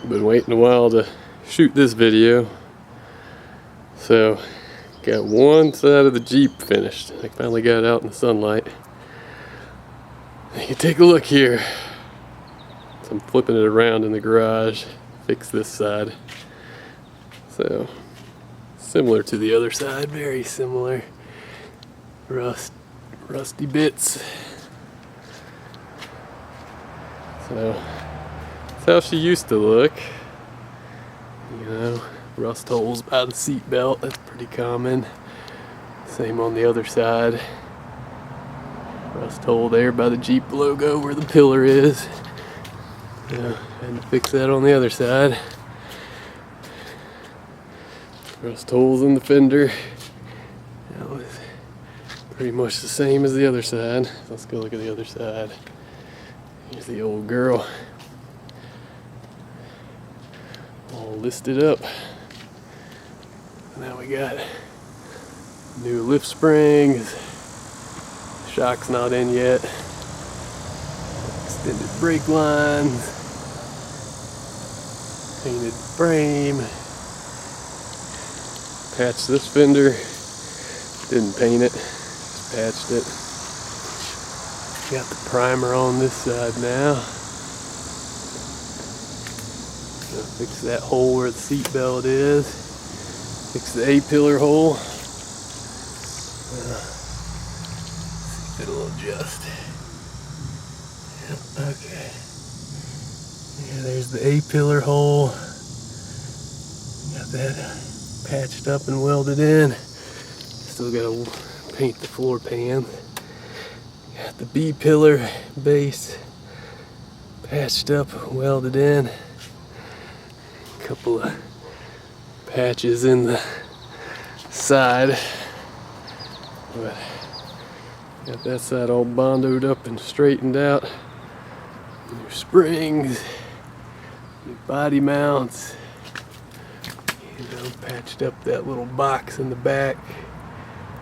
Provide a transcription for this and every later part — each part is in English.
Been waiting a while to shoot this video. So, got one side of the Jeep finished. I finally got it out in the sunlight. You can take a look here. So I'm flipping it around in the garage, fix this side. So, similar to the other side, very similar. Rusty bits. So, that's how she used to look. You know, rust holes by the seat belt, that's pretty common. Same on the other side. Rust hole there by the Jeep logo where the pillar is. Had to fix that on the other side. Rust holes in the fender. That was pretty much the same as the other side. Let's go look at the other side. Here's the old girl. All listed up. Now we got new lift springs. Shock's not in yet. Extended brake lines. Painted frame. Patched this fender. Didn't paint it. Just patched it. Got the primer on this side now. Gonna fix that hole where the seat belt is. Fix the A-pillar hole. See if it'll adjust. Yep, okay. Yeah, there's the A-pillar hole. Got that patched up and welded in. Still gotta paint the floor pan. Got the B-pillar base patched up, welded in. Couple of patches in the side, but got that side all bondoed up and straightened out. New springs, new body mounts. You know, patched up that little box in the back.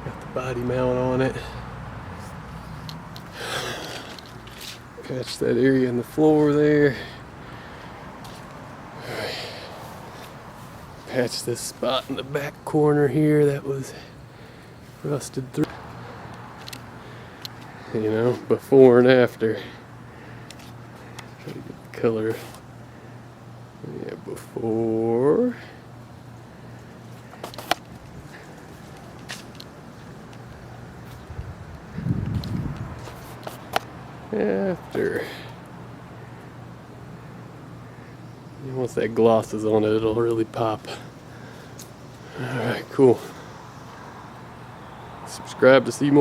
Got the body mount on it. Patched that area in the floor there. Patched this spot in the back corner here that was rusted through. You know, before and after. Try to get the color. Yeah, before. After. Once that gloss is on it, it'll really pop. Alright, cool. Subscribe to see more.